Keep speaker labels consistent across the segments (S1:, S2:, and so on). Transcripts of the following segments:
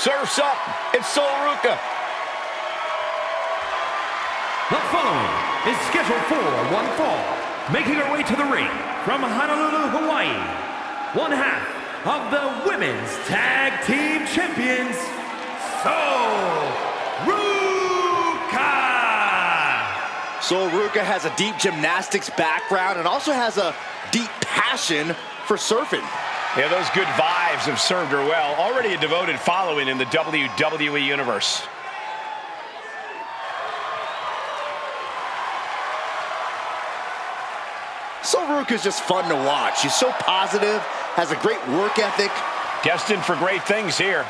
S1: Surf's up. It's Sol Ruca.
S2: The following is scheduled for one fall. Making her way to the ring from Honolulu, Hawaii. One half of the Women's Tag Team Champions, Sol Ruca.
S3: Sol Ruca has a deep gymnastics background and also has a deep passion for surfing.
S1: Yeah, those good vibes have served her well. Already a devoted following in the WWE Universe.
S3: Sol Ruca is just fun to watch. She's so positive, has a great work ethic.
S1: Destined for great things here.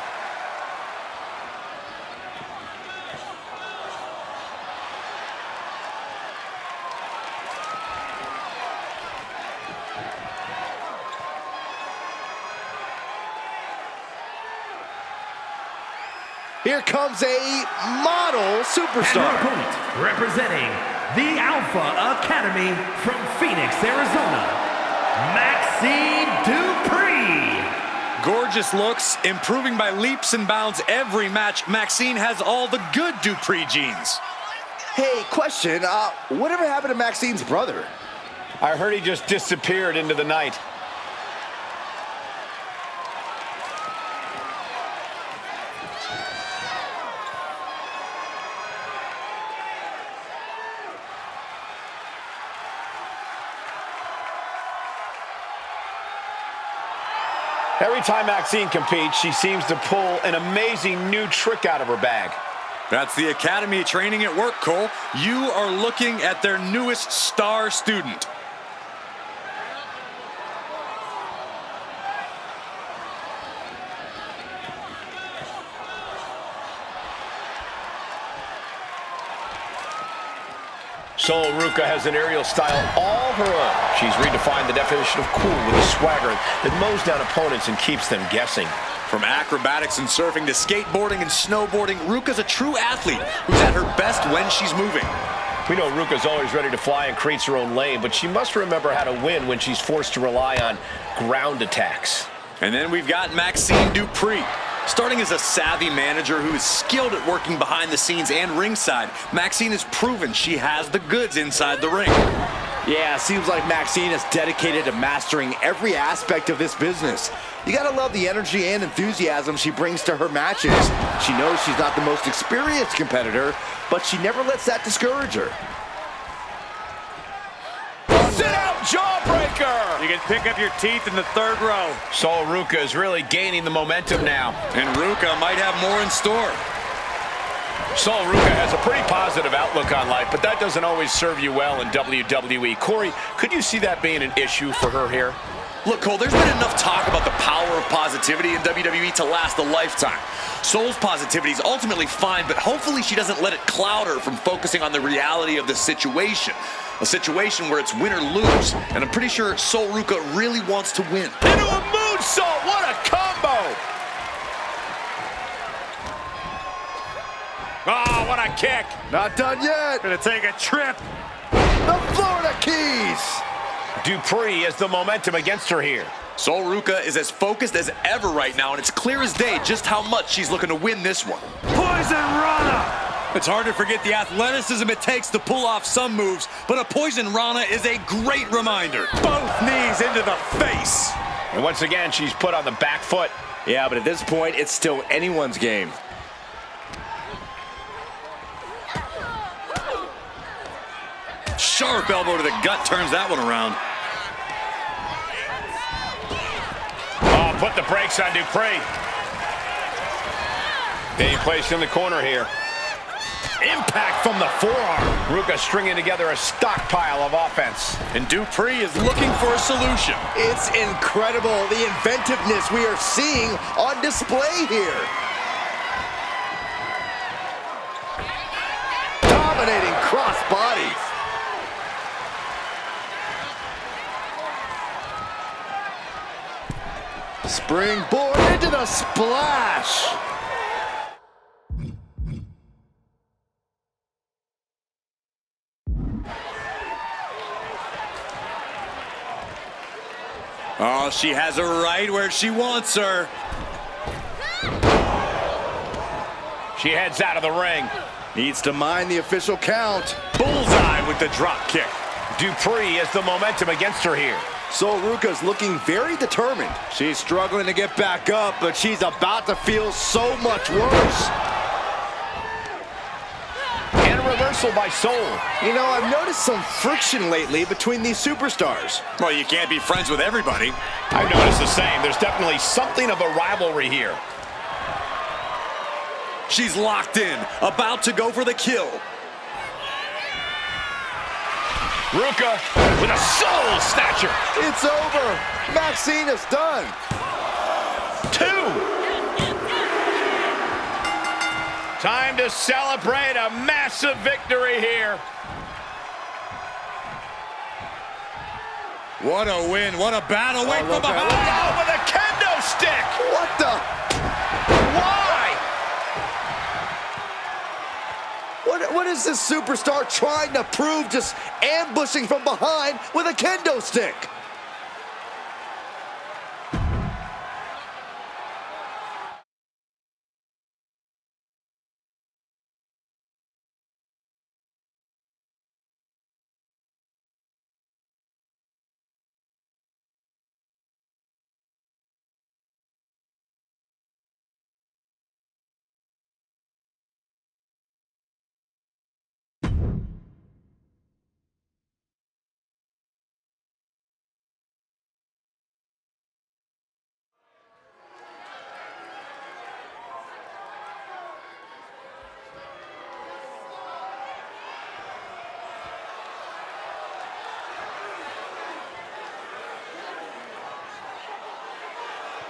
S3: Here comes a model superstar.
S2: And her opponent, representing the Alpha Academy from Phoenix, Arizona, Maxine Dupree.
S4: Gorgeous looks, improving by leaps and bounds every match. Maxine has all the good Dupree genes.
S3: Hey, question, whatever happened to Maxine's brother?
S1: I heard he just disappeared into the night. Every time Maxine competes, she seems to pull an amazing new trick out of her bag.
S4: That's the Academy training at work, Cole. You are looking at their newest star student.
S1: Sol Ruca has an aerial style all her own. She's redefined the definition of cool with a swagger that mows down opponents and keeps them guessing.
S4: From acrobatics and surfing to skateboarding and snowboarding, Ruca's a true athlete who's at her best when she's moving.
S1: We know Ruca's always ready to fly and creates her own lane, but she must remember how to win when she's forced to rely on ground attacks.
S4: And then we've got Maxine Dupree. Starting as a savvy manager who is skilled at working behind the scenes and ringside, Maxine has proven she has the goods inside the ring.
S3: Yeah, seems like Maxine is dedicated to mastering every aspect of this business. You gotta love the energy and enthusiasm she brings to her matches. She knows she's not the most experienced competitor, but she never lets that discourage her.
S1: Sit-out jawbreaker!
S4: You can pick up your teeth in the third row.
S1: Sol Ruca is really gaining the momentum now.
S4: And Ruca might have more in store.
S1: Sol Ruca has a pretty positive outlook on life, but that doesn't always serve you well in WWE. Corey, could you see that being an issue for her here?
S4: Look, Cole, there's been enough talk about the power of positivity in WWE to last a lifetime. Sol's positivity is ultimately fine, but hopefully she doesn't let it cloud her from focusing on the reality of the situation. A situation where it's win or lose, and I'm pretty sure Sol Ruca really wants to win.
S1: Into a moonsault! What a combo! Oh, what a kick!
S3: Not done yet.
S4: Gonna take a trip.
S3: The Florida Keys.
S1: Dupree has the momentum against her here.
S4: Sol Ruca is as focused as ever right now, and it's clear as day just how much she's looking to win this one.
S2: Poison Rana.
S4: It's hard to forget the athleticism it takes to pull off some moves, but a Poison Rana is a great reminder. Both knees into the face.
S1: And once again, she's put on the back foot.
S3: Yeah, but at this point, it's still anyone's game.
S4: Sharp elbow to the gut turns that one around.
S1: Oh, put the brakes on Dupree. Being placed in the corner here. Impact from the forearm. Ruca stringing together a stockpile of offense.
S4: And Dupree is looking for a solution.
S3: It's incredible, the inventiveness we are seeing on display here. Dominating crossbody. Springboard into the splash.
S4: Oh, she has her right where she wants her.
S1: She heads out of the ring.
S3: Needs to mind the official count.
S1: Bullseye with the drop kick. Dupree has the momentum against her here.
S3: Sol Ruca's looking very determined. She's struggling to get back up, but she's about to feel so much worse.
S1: And a reversal by Sol.
S3: You know, I've noticed some friction lately between these superstars.
S4: Well, you can't be friends with everybody.
S1: I've noticed the same. There's definitely something of a rivalry here.
S4: She's locked in, about to go for the kill.
S1: Ruca with a soul snatcher.
S3: It's over. Maxine is done.
S1: 2. Time to celebrate a massive victory here.
S4: What a win, what a battle. Wait from behind.
S1: Oh, with a kendo stick.
S3: What the?
S1: Why?
S3: What is this superstar trying to prove, just ambushing from behind with a kendo stick?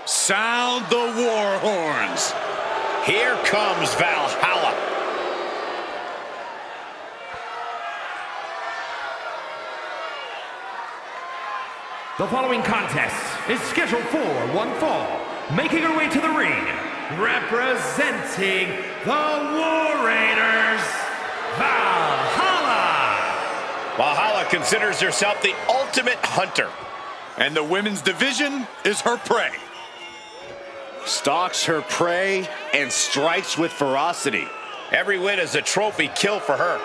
S4: Sound the war horns.
S1: Here comes Valhalla.
S2: The following contest is scheduled for one fall. Making her way to the ring, representing the War Raiders, Valhalla.
S1: Valhalla considers herself the ultimate hunter.
S4: And the women's division is her prey.
S3: Stalks her prey and strikes with ferocity.
S1: Every win is a trophy kill for her.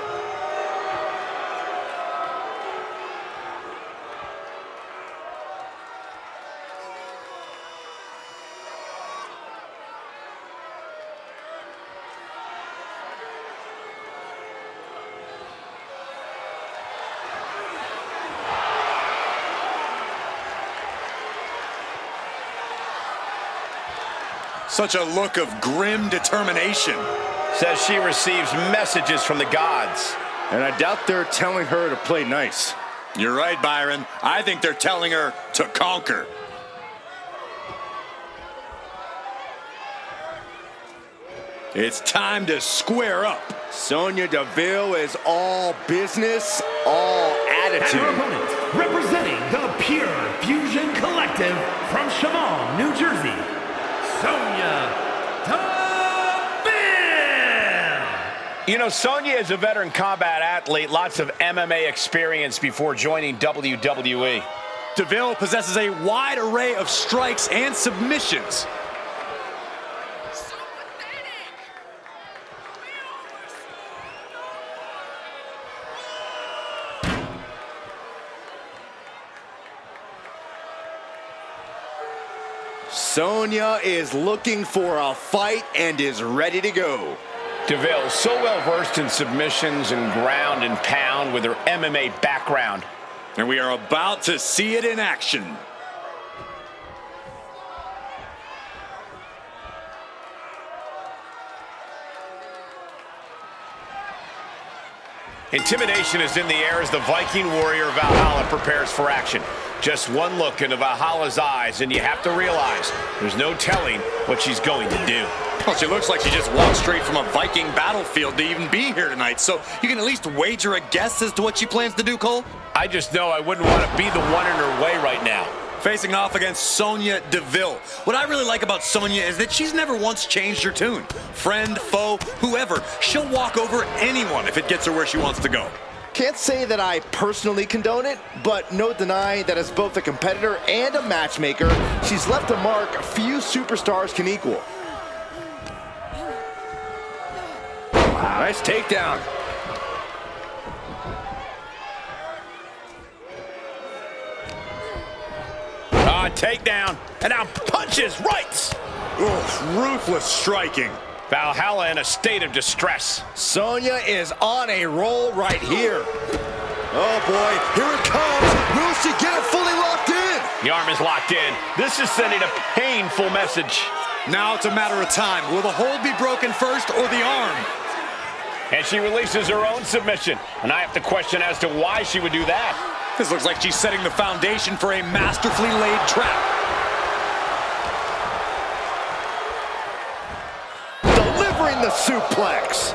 S4: Such a look of grim determination.
S1: Says she receives messages from the gods.
S3: And I doubt they're telling her to play nice.
S4: You're right, Byron. I think they're telling her to conquer. It's time to square up.
S3: Sonya Deville is all business, all
S2: And her
S3: attitude.
S2: opponent, representing the Pure Fusion Collective from Shaman, New Jersey, Sonya Deville.
S1: You know, Sonya is a veteran combat athlete, lots of MMA experience before joining WWE.
S4: Deville possesses a wide array of strikes and submissions.
S3: Sonya is looking for a fight and is ready to go.
S1: Deville, so well versed in submissions and ground and pound with her MMA background.
S4: And we are about to see it in action.
S1: Intimidation is in the air as the Viking warrior Valhalla prepares for action. Just one look into Valhalla's eyes and you have to realize there's no telling what she's going to do.
S4: Well, she looks like she just walked straight from a Viking battlefield to even be here tonight. So you can at least wager a guess as to what she plans to do, Cole?
S1: I just know I wouldn't want to be the one in her way right now.
S4: Facing off against Sonya Deville. What I really like about Sonya is that she's never once changed her tune. Friend, foe, whoever, she'll walk over anyone if it gets her where she wants to go.
S3: Can't say that I personally condone it, but no denying that as both a competitor and a matchmaker, she's left a mark few superstars can equal. Nice takedown.
S1: Takedown, and now punches, rights.
S5: Oof, ruthless striking.
S1: Valhalla in a state of distress.
S3: Sonya is on a roll right here. Oh boy, here it comes. Will she get it fully locked in?
S1: The arm is locked in. This is sending a painful message.
S5: Now it's a matter of time. Will the hold be broken first or the arm?
S1: And she releases her own submission. And I have to question as to why she would do that.
S5: This looks like she's setting the foundation for a masterfully laid trap.
S3: Delivering the suplex.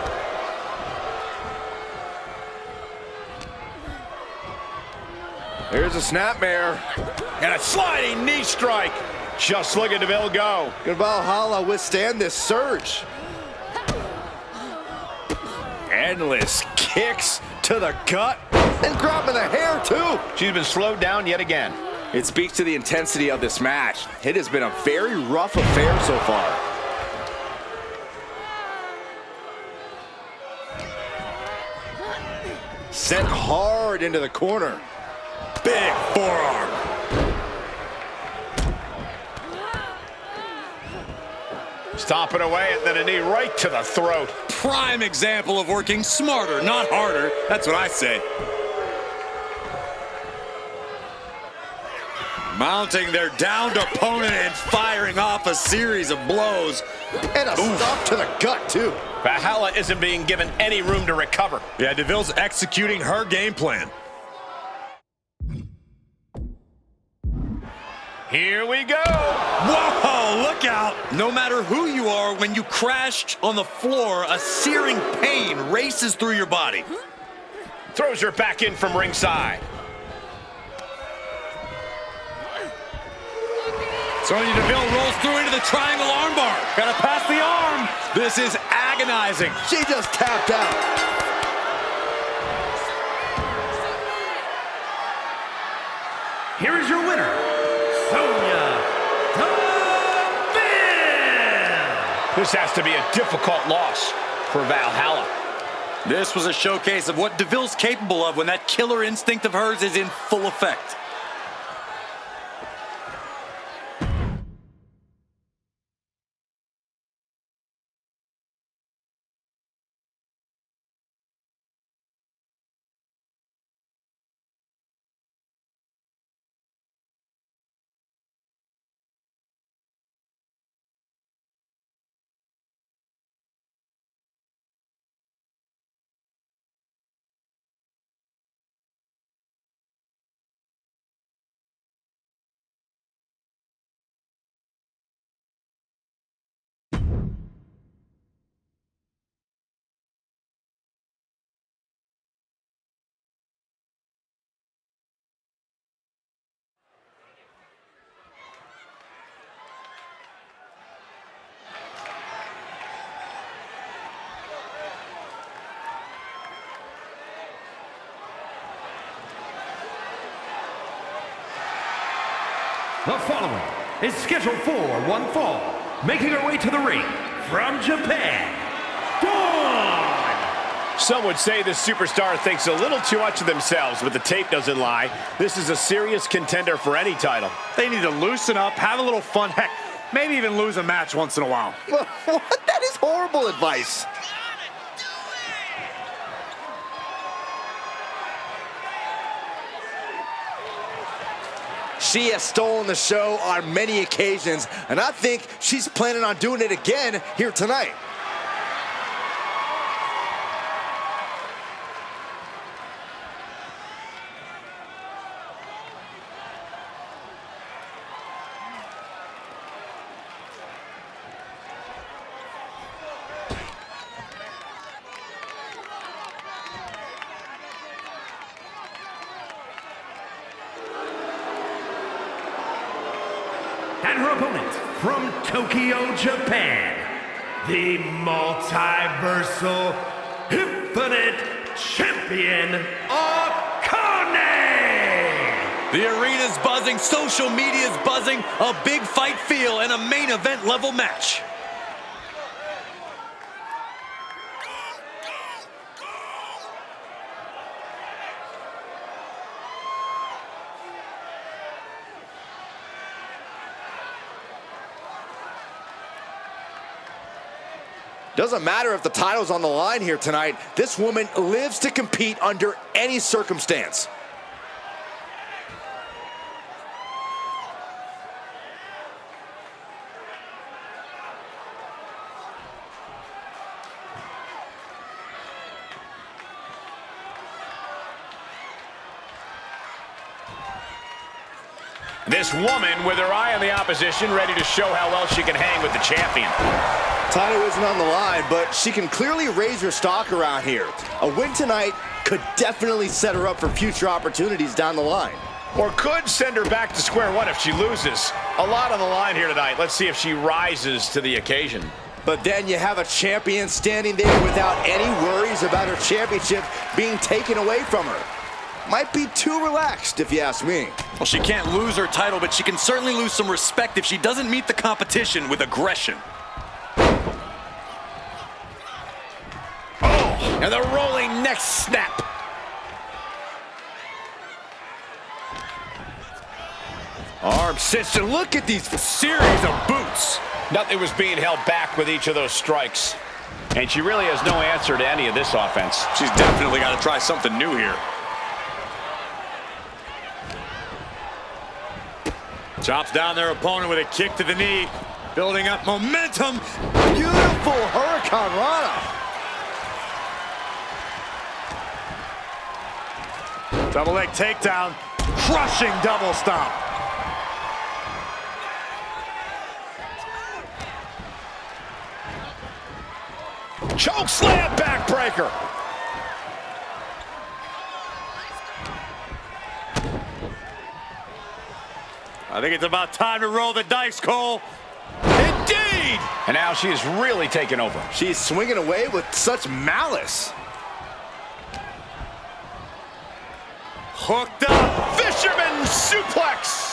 S3: Here's a snapmare.
S1: And a sliding knee strike. Just look at DeVille go.
S3: Can Valhalla withstand this surge? Endless kicks to the gut. And grabbing the hair, too.
S1: She's been slowed down yet again.
S3: It speaks to the intensity of this match. It has been a very rough affair so far. Sent hard into the corner.
S5: Big forearm.
S1: Stomping away and then a knee right to the throat.
S5: Prime example of working smarter, not harder. That's what I say. Mounting their downed opponent and firing off a series of blows.
S3: And a stop to the gut, too.
S1: Valhalla isn't being given any room to recover.
S5: Yeah, DeVille's executing her game plan.
S1: Here we go.
S5: Whoa, look out. No matter who you are, when you crash on the floor, a searing pain races through your body.
S1: Throws her back in from ringside.
S5: Sonya Deville rolls through into the triangle armbar. Gotta pass the arm. This is agonizing.
S3: She just tapped out.
S2: Here is your winner, Sonya Deville.
S1: This has to be a difficult loss for Valhalla.
S5: This was a showcase of what Deville's capable of when that killer instinct of hers is in full effect.
S2: The following is scheduled for one fall, making her way to the ring from Japan, Dawn!
S1: Some would say this superstar thinks a little too much of themselves, but the tape doesn't lie. This is a serious contender for any title.
S5: They need to loosen up, have a little fun, heck, maybe even lose a match once in a while.
S3: What? That is horrible advice. She has stolen the show on many occasions, and I think she's planning on doing it again here tonight.
S2: And her opponent from Tokyo, Japan, the multiversal infinite champion, Akane!
S5: The arena's buzzing, social media's buzzing, a big fight feel, and a main event level match.
S3: Doesn't matter if the title's on the line here tonight. This woman lives to compete under any circumstance.
S1: This woman with her eye on the opposition, ready to show how well she can hang with the champion.
S3: Title isn't on the line, but she can clearly raise her stock around here. A win tonight could definitely set her up for future opportunities down the line.
S1: Or could send her back to square one if she loses. A lot on the line here tonight. Let's see if she rises to the occasion.
S3: But then you have a champion standing there without any worries about her championship being taken away from her. Might be too relaxed, if you ask me.
S5: Well, she can't lose her title, but she can certainly lose some respect if she doesn't meet the competition with aggression.
S1: Oh, and the rolling neck snap.
S3: Arm cinched, and look at these
S1: Series of boots. Nothing was being held back with each of those strikes. And she really has no answer to any of this offense.
S5: She's definitely got to try something new here. Chops down their opponent with a kick to the knee, building up momentum.
S3: beautiful Hurricane Rana.
S5: Double leg takedown, crushing double stomp.
S1: Choke slam backbreaker.
S5: I think it's about time to roll the dice, Cole. Indeed!
S1: And now she is really taking over.
S3: She's swinging away with such malice.
S5: Hooked up.
S1: Fisherman suplex.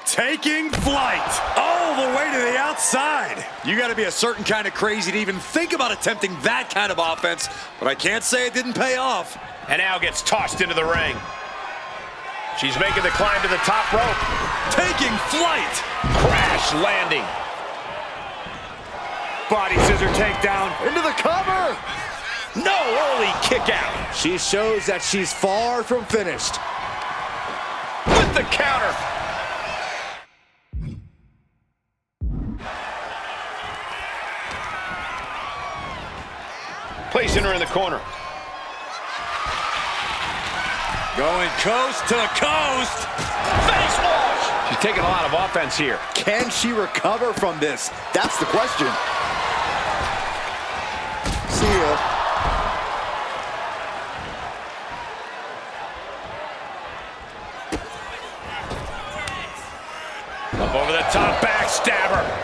S5: Taking flight all the way to the outside. You got to be a certain kind of crazy to even think about attempting that kind of offense, but I can't say it didn't pay off.
S1: And now gets tossed into the ring. She's making the climb to the top rope.
S5: Taking flight.
S1: Crash landing.
S5: Body scissor takedown.
S3: Into the cover.
S1: No early kick out.
S3: She shows that she's far from finished.
S1: With the counter. Placing her in the corner.
S5: Going coast to coast.
S1: Face wash. She's taking a lot of offense here.
S3: Can she recover from this? That's the question. See ya.
S1: Up over the top, backstabber.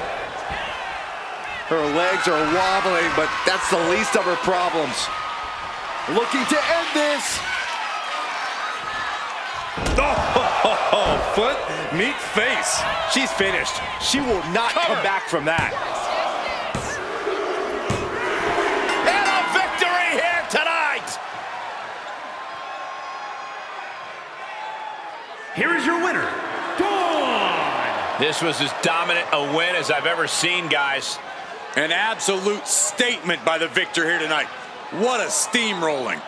S3: Her legs are wobbling, but that's the least of her problems. Looking to end this.
S5: Oh, foot meet face.
S3: She's finished. She will not come back from that.
S1: And a victory here tonight.
S2: Here is your winner, Dawn.
S1: This was as dominant a win as I've ever seen, guys.
S5: An absolute statement by the victor here tonight. What a steamrolling.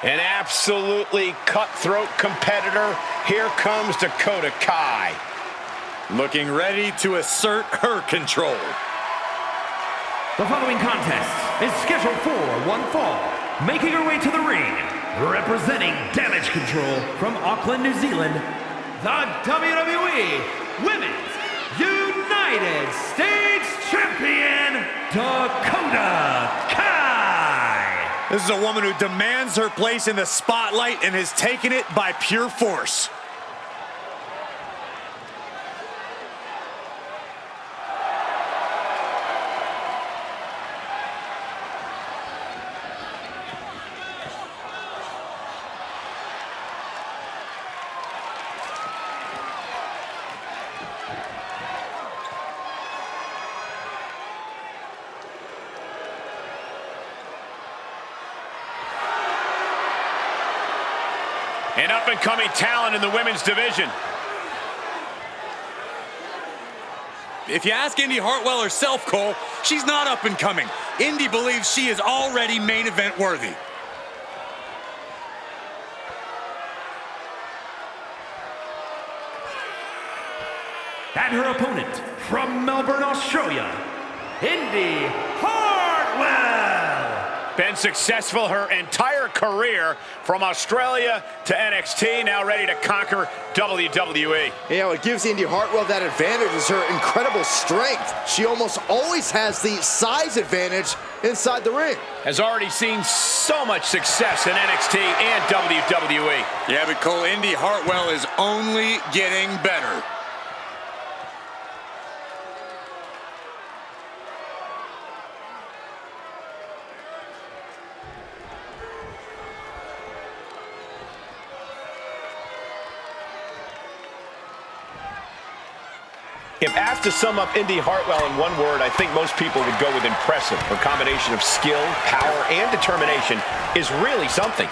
S1: An absolutely cutthroat competitor. Here comes Dakota Kai.
S5: Looking ready to assert her control.
S2: The following contest is scheduled for one fall. Making her way to the ring, representing Damage Control from Auckland, New Zealand, the WWE Women's United States Champion, Dakota Kai.
S5: This is a woman who demands her place in the spotlight and has taken it by pure force.
S1: An up-and-coming talent in the women's division.
S5: If you ask Indy Hartwell herself, Cole, she's not up-and-coming. Indy believes she is already main event worthy.
S2: And her opponent from Melbourne, Australia, Indy Hartwell.
S1: Been successful her entire career from Australia to NXT, now ready to conquer WWE.
S3: Yeah, what gives Indy Hartwell that advantage is her incredible strength. She almost always has the size advantage inside the ring.
S1: Has already seen so much success in NXT and WWE.
S5: Yeah, but Cole, Indy Hartwell is only getting better.
S1: If asked to sum up Indy Hartwell in one word, I think most people would go with impressive. Her combination of skill, power, and determination is really something.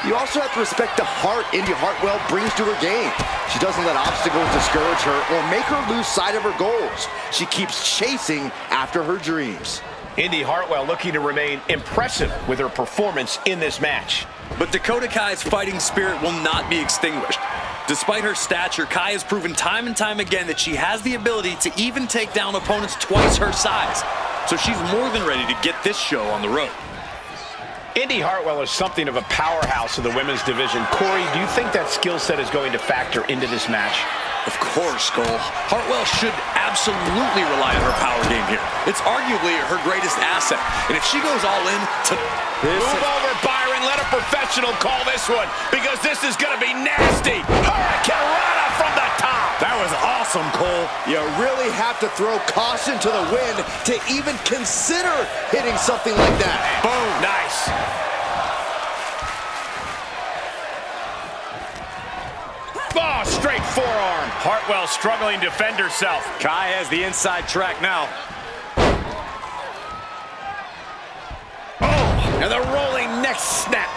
S3: You also have to respect the heart Indy Hartwell brings to her game. She doesn't let obstacles discourage her or make her lose sight of her goals. She keeps chasing after her dreams.
S1: Indy Hartwell looking to remain impressive with her performance in this match.
S4: But Dakota Kai's fighting spirit will not be extinguished. Despite her stature, Kai has proven time and time again that she has the ability to even take down opponents twice her size. So she's more than ready to get this show on the road.
S1: Indy Hartwell is something of a powerhouse of the women's division. Corey, do you think that skill set is going to factor into this match?
S4: Of course, Cole. Hartwell should absolutely rely on her power game here. It's arguably her greatest asset. And if she goes all in to...
S1: Move over, Byron. Let a professional call this one, because this is going to be nasty. Hurricane Rana from the top.
S5: That was awesome, Cole.
S3: You really have to throw caution to the wind to even consider hitting something like that.
S1: Boom. Nice. Oh, straight forearm. Hartwell struggling to defend herself.
S5: Kai has the inside track now.
S1: And the rolling neck snap.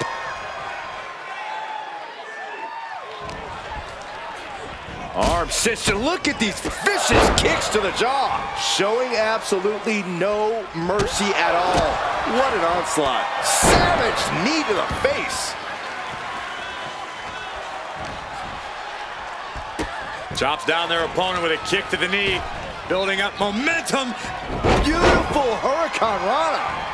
S1: Arm system.
S3: Look at these vicious kicks to the jaw. Showing absolutely no mercy at all. What an onslaught. Savage knee to the face.
S5: Chops down their opponent with a kick to the knee. Building up momentum.
S3: Beautiful Hurricane Rana.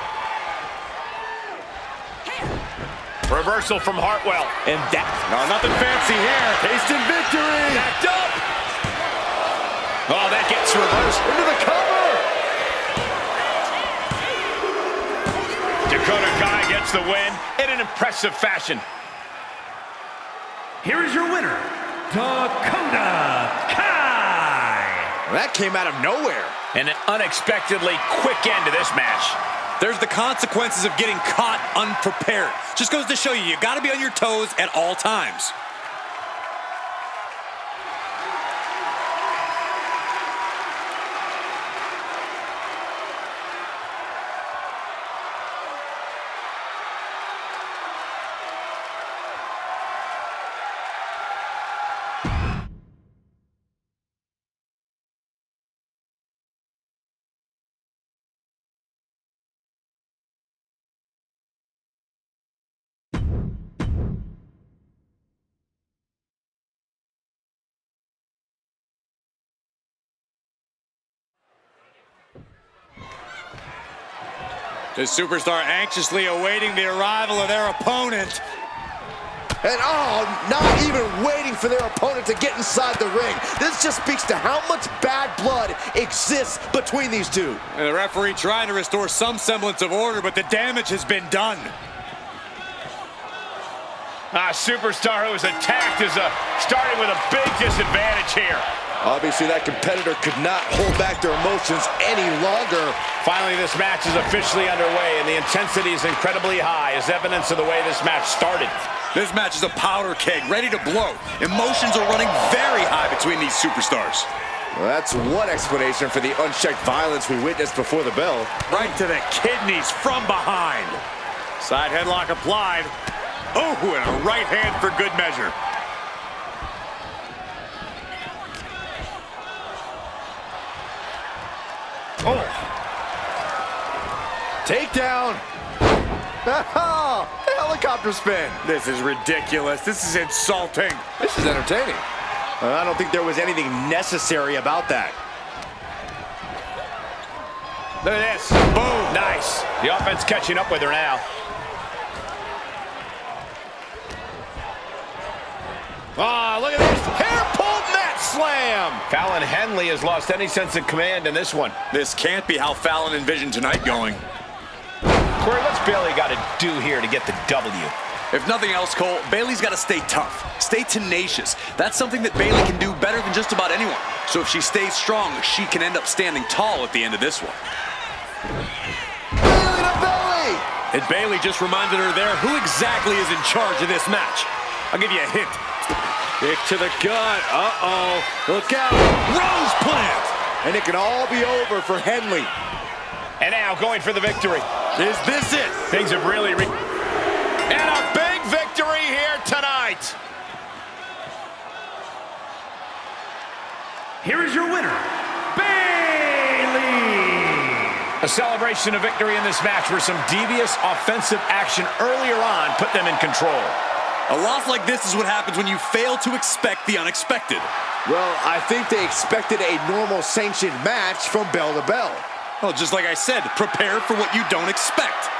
S1: Reversal from Hartwell.
S3: And that.
S5: No, nothing fancy here. Tasted victory.
S1: Backed up. Oh, that gets reversed.
S3: Into the cover.
S1: Dakota Kai gets the win in an impressive fashion.
S2: Here is your winner, Dakota Kai.
S3: That came out of nowhere.
S1: And an unexpectedly quick end to this match.
S4: There's the consequences of getting caught unprepared. Just goes to show you, you got to be on your toes at all times.
S5: The superstar anxiously awaiting the arrival of their opponent.
S3: And not even waiting for their opponent to get inside the ring. This just speaks to how much bad blood exists between these two.
S5: And the referee trying to restore some semblance of order, but the damage has been done.
S1: Superstar who was attacked is starting with a big disadvantage here.
S3: Obviously, that competitor could not hold back their emotions any longer.
S1: Finally, this match is officially underway, and the intensity is incredibly high, as evidence of the way this match started.
S5: This match is a powder keg, ready to blow. Emotions are running very high between these superstars.
S3: Well, that's one explanation for the unchecked violence we witnessed before the bell.
S5: Right to the kidneys from behind. Side headlock applied. Oh, and a right hand for good measure.
S3: Oh. Takedown. Helicopter spin.
S5: This is ridiculous. This is insulting.
S3: This is entertaining. I don't think there was anything necessary about that.
S1: Look at this. Boom. Nice. The offense catching up with her now. Look at this. Hair pulled mat slam. Fallon Henley has lost any sense of command in this one.
S5: This can't be how Fallon envisioned tonight going.
S1: Corey, what's Bayley got to do here to get the W?
S4: If nothing else, Cole, Bayley's got to stay tough, stay tenacious. That's something that Bayley can do better than just about anyone. So if she stays strong, she can end up standing tall at the end of this one.
S3: Bayley to belly.
S5: And Bayley just reminded her there who exactly is in charge of this match. I'll give you a hint. Kick to the gut. Uh-oh. Look out. Rose plant.
S3: And it can all be over for Henley.
S1: And now going for the victory.
S5: Is this it?
S1: Things have really and a big victory here tonight.
S2: Here is your winner, Bayley.
S1: A celebration of victory in this match where some devious offensive action earlier on put them in control.
S4: A loss like this is what happens when you fail to expect the unexpected.
S3: Well, I think they expected a normal sanctioned match from bell to bell.
S4: Well, just like I said, prepare for what you don't expect.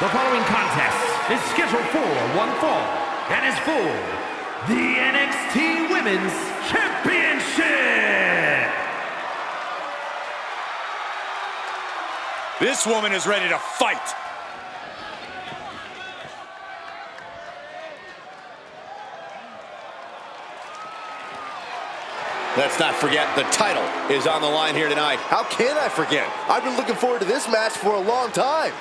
S2: The following contest is scheduled for one fall and is for the NXT Women's Championship.
S5: This woman is ready to fight.
S1: Let's not forget the title is on the line here tonight.
S3: How can I forget? I've been looking forward to this match for a long time.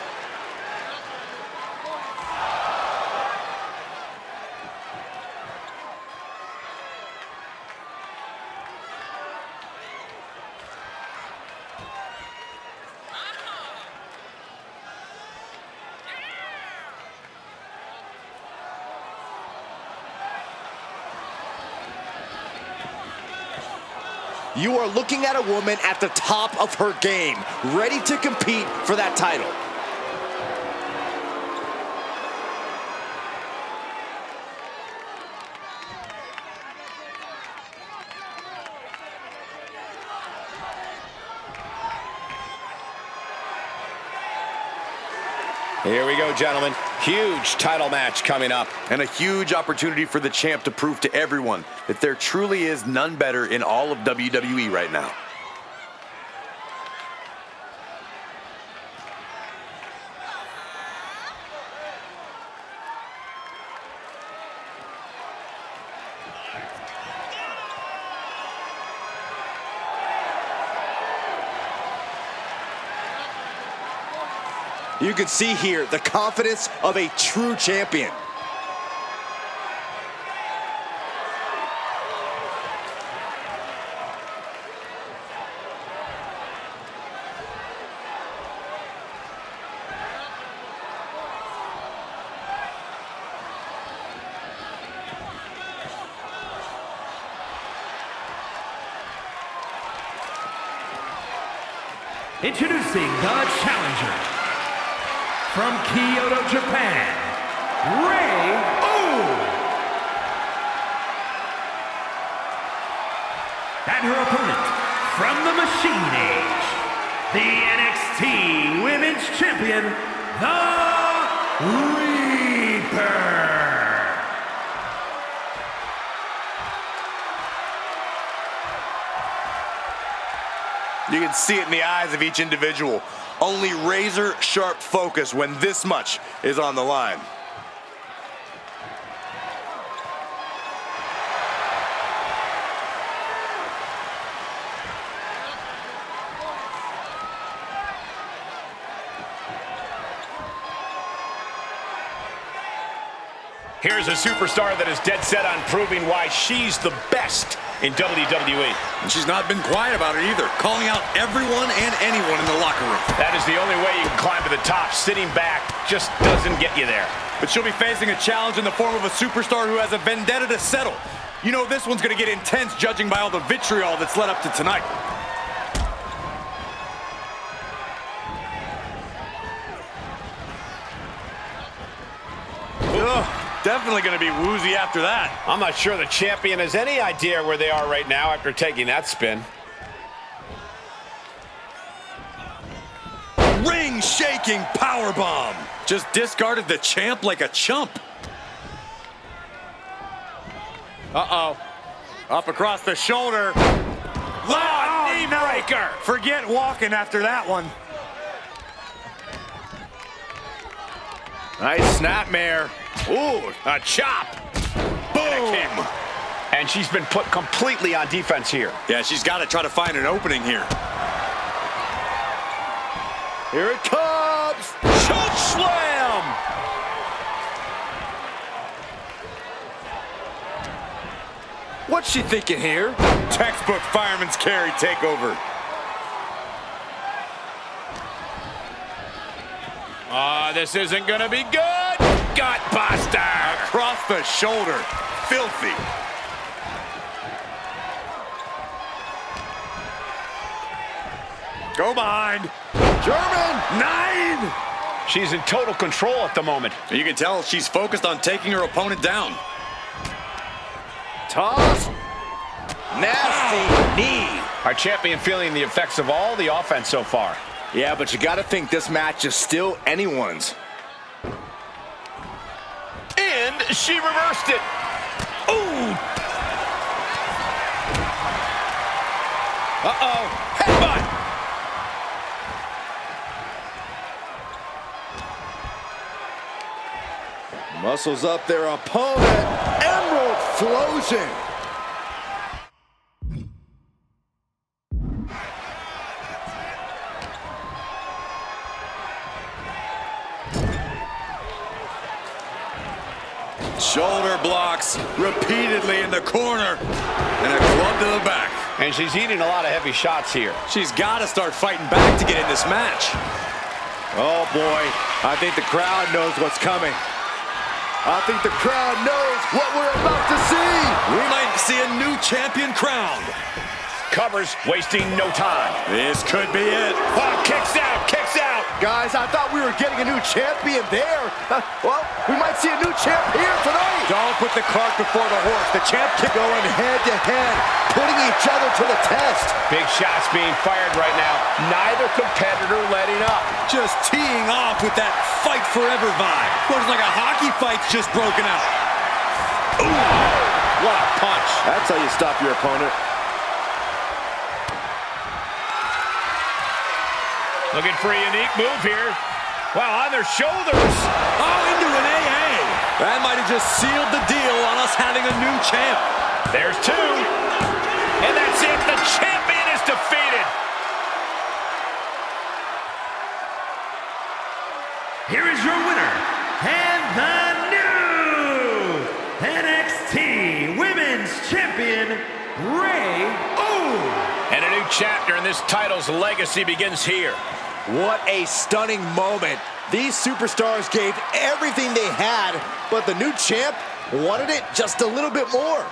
S3: You are looking at a woman at the top of her game, ready to compete for that title.
S1: Here we go, gentlemen. Huge title match coming up.
S4: And a huge opportunity for the champ to prove to everyone that there truly is none better in all of WWE right now.
S3: You can see here the confidence of a true champion.
S2: Introducing the challenger from Kyoto, Japan, Ray and her opponent from the Machine Age, the NXT Women's Champion, the Reaper.
S4: You can see it in the eyes of each individual. Only razor-sharp focus when this much is on the line.
S1: Here's a superstar that is dead set on proving why she's the best in WWE.
S5: And she's not been quiet about it either, calling out everyone and anyone in the locker room.
S1: That is the only way you can climb to the top. Sitting back just doesn't get you there.
S5: But she'll be facing a challenge in the form of a superstar who has a vendetta to settle. You know this one's going to get intense judging by all the vitriol that's led up to tonight. Definitely going to be woozy after that.
S1: I'm not sure the champion has any idea where they are right now after taking that spin.
S5: Ring-shaking powerbomb. Just discarded the champ like a chump. Uh-oh. Up across the shoulder.
S1: Oh, knee breaker.
S5: Forget walking after that one.
S1: Nice snapmare. Ooh, a chop. Boom. And she's been put completely on defense here.
S5: Yeah, she's got to try to find an opening here.
S3: Here it comes!
S1: Choke slam!
S3: What's she thinking here?
S5: Textbook fireman's carry takeover.
S1: This isn't gonna be good. Gutbuster!
S5: Across the shoulder. Filthy. Go behind.
S3: German!
S5: 9!
S1: She's in total control at the moment.
S5: You can tell she's focused on taking her opponent down.
S3: Toss. Nasty knee.
S1: Our champion feeling the effects of all the offense so far.
S3: Yeah, but you got to think this match is still anyone's.
S1: And she reversed it. Ooh! Uh-oh. Headbutt!
S3: Muscles up their opponent. Emerald Flosion.
S5: Shoulder blocks repeatedly in the corner. And a club to the back.
S1: And she's eating a lot of heavy shots here.
S5: She's got to start fighting back to get in this match.
S3: Oh, boy. I think the crowd knows what's coming. I think the crowd knows what we're about to see.
S5: We might see a new champion crowned.
S1: recovers, wasting no time.
S5: This could be it.
S1: Oh, kicks out, kicks out.
S3: Guys, I thought we were getting a new champion there. Well, we might see a new champ here tonight.
S5: Don't put the cart before the horse. The champ
S3: Going head-to-head, putting each other to the test.
S1: Big shots being fired right now. Neither competitor letting up.
S5: just teeing off with that fight forever vibe. Looks like a hockey fight's just broken out. Ooh, what a punch.
S3: That's how you stop your opponent.
S1: Looking for a unique move here. Wow, on their shoulders.
S5: Oh, into an AA. That might have just sealed the deal on us having a new champ.
S1: There's two. And that's it. The champion is defeated.
S2: Here is your winner, and the new NXT Women's Champion, Ray O.
S1: And a new chapter in this title's legacy begins here.
S3: What a stunning moment. These superstars gave everything they had, but the new champ wanted it just a little bit more.